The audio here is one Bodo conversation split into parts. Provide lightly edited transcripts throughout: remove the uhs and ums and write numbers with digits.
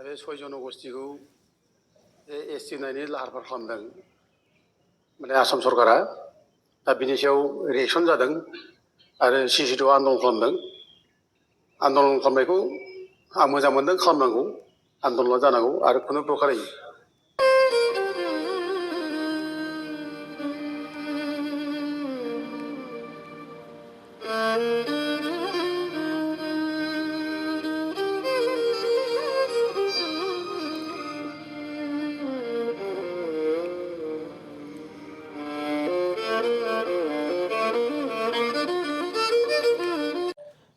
बे 6 जनगोष्ठीखौ एसटि होनायनि लाहार फाहार खालामदों माने आसाम सरकारा दा बिनि सायाव रिएक्सन जादों आरो सिसिटिभ आन्दलन खालामदों। आन्दलन खालामनायखौ आं मोजां मोनदों, खालामनांगौ, आन्दलना जानांगौ आरो खुनु प्रकारै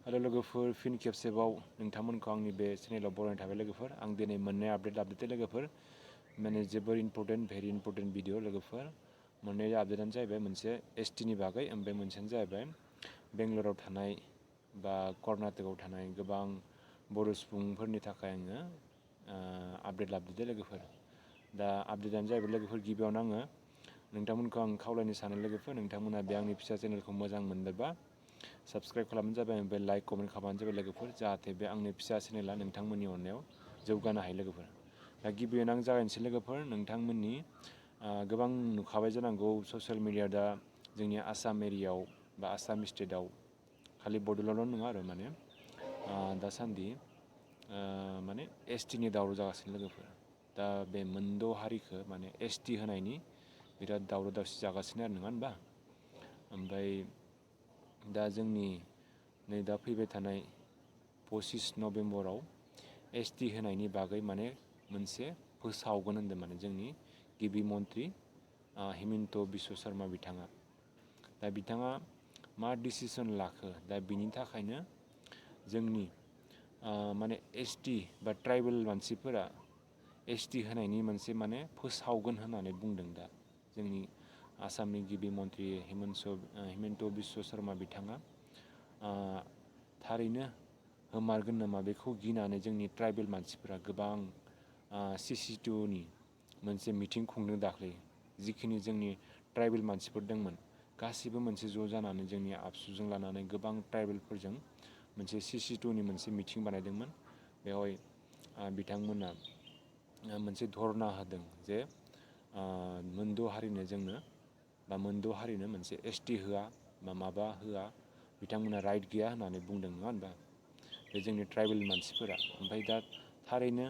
हेलो लोगोफोर, फिन खेबसेबाव नोंथांमोनखौ आंनि बे चेनेलाव बरायनाय थाबाय लोगोफोर। आं दिनै मोननै आपडेट लाबोदों लोगोफोर, माने जोबोर इम्पर्टेन्ट, भेरि इम्पर्टेन्ट भिडिअ लोगोफोर। मोननै आपडेटानो जाहैबाय मोनसे एसटिनि बागै, ओमफ्राय मोनसेयानो जाहैबाय बेंगलराव थानाय बा कर्नाटकआव थानाय गोबां बर' सुबुंफोरनि थाखाय आङो आपडेट लाबोदों लोगोफोर। दा आपडेटानो जाहैबाय लोगोफोर, गिबियावनो आङो नोंथांमोनखौ आं खावलायनो सानो लोगोफोर, नोंथांमोना बे आंनि फिसा चेनेलखौ मोजां मोनदोंबा साबस्क्राइब खालामबानो जाबाय, ओमफ्राय लाइक कमेन्ट खालामबानो जाबाय लोगोफोर, जाहाथे बे आंनि फिसा चेनेला नोंथांमोननि अननायाव जौगानो हायो लोगोफोर। दा गिबियावनो आं जागायनोसै लोगोफोर, नोंथांमोननि गोबां नुखाबाय जानांगौ ससियेल मिडिया दा जोंनि आसाम एरियायाव बा आसाम स्टेटआव खालि बड'लेण्डल' नङा आरो माने दासान्दि माने एसटिनि दावराव जागासिनो लोगोफोर। दा बे मोनद' हारिखौ माने एसटि होनायनि बिराद दावराव दावसि जागासिनो आरो, नङा होनबा? ओमफ्राय दा जोंनि नै दा फैबाय थानाय 25 नभेम्बराव एसटि होनायनि बागै माने मोनसे फोसावगोन होनदों माने जोंनि गिबि मन्त्रि हिमन्त बिश्व शर्मा बिथाङा। दा बिथाङा मा डिसिसन लाखो, दा बिनि थाखायनो जोंनि माने एसटि बा ट्राइबेल मानसिफोरा एसटि होनायनि मोनसे माने फोसावगोन होननानै बुंदों दा जोंनि आसामनि गिबि मन्त्रि हिमन्त बिश्व शर्मा बिथाङा। थारैनो होमारगोन नामा बेखौ गिनानै जोंनि ट्राइबेल मानसिफोरा गोबां सिसिटिउनि मोनसे मिटिं खुंदों दाख्लै। जिखिनि जोंनि ट्राइबेल मानसिफोर दंमोन गासिबो मोनसे ज' जानानै जोंनि आबसुजों लानानै गोबां ट्राइबेलफोरजों मोनसे सिसिटिउनि मोनसे मिटिं बानायदोंमोन। बेवहाय बिथांमोना मोनसे धरना होदों जे मोनद' हारिनो जोंनो बा मोनद' हारिनो मोनसे एसटि होआ बा माबा होआ, बिथांमोना राइट गैया होननानै बुंदों, नङा होनबा? बे जोंनि ट्राइबेल मानसिफोरा। ओमफ्राय दा थारैनो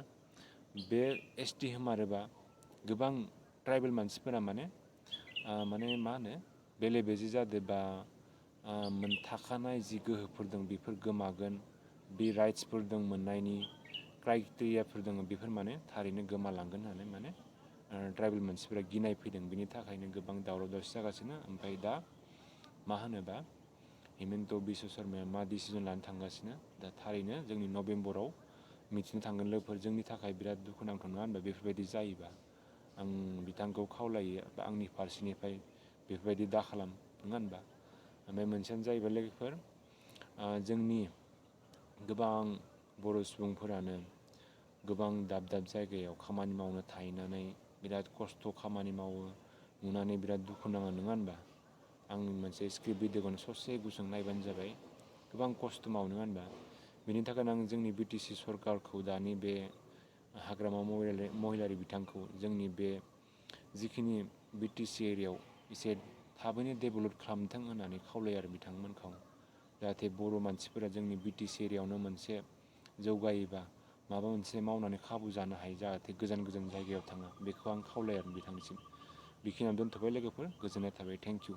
बे एसटि होमारोबा गोबां ट्राइबेल मानसिफोरा माने मा होनो बेले बेजे जादों बा थाखानाय जि गोहोफोर दं बेफोर गोमागोन, बे राइट्सफोर दं मोननायनि क्राइटेरियाफोर दङ बेफोर माने थारैनो गोमालांगोन होननानै माने ट्राइबेल मानसिफोरा गिनाय फैदों। बिनि थाखायनो गोबां दावराव दावसि जागासिनो। ओमफ्राय दा मा होनोबा हिमन्त बिश्व शर्माया मा डिसिजन लानो थांगासिनो, दा थारैनो जोंनि नभेम्बराव मिथिनो थांगोन लोगोफोर। जोंनि थाखाय बिराद दुखुनांथाव, नङा होनबा? बेफोरबायदि जायोबा आं बिथांखौ खावलायो बा आंनि फारसेनिफ्राय बेफोरबायदि दा खालाम, नङा होनबा? ओमफ्राय मोनसेयानो जाहैबाय लोगोफोर, जोंनि गोबां बर' सुबुंफोरानो गोबां दाब दाब जायगायाव खामानि मावनो थाहैनानै बिराद खस्थ' खामानि मावो, नुनानै बिराद दुखु नाङो, नङा होनबा? आं मोनसे स्क्रिप्ट भिडिअखौनो ससे गुसुं नायबानो जाबाय, गोबां खस्थ' मावो, नङा होनबा? बेनि थाखायनो आं जोंनि बिटिसि सरकारखौ, दानि बे हाग्रामा महिलारि बिथांखौ जोंनि बे जिखिनि बिटिसि एरियायाव एसे थाबैनो डेभेलप खालामथों होननानै खावलायो आरो बिथांमोनखौ, जाहाथे बर' मानसिफोरा जोंनि बिटिसि एरियायावनो मोनसे जौगायोबा माबा मोनसे मावनानै खाबु जानो हायो, जाहाथे गोजान गोजान जायगायाव थाङा। बेखौ आं खावलायो आरो बिथांनिसिम। बेखिनियाव दोनथ'बाय लोगोफोर, गोजोननाय थाबाय, थेंक इउ।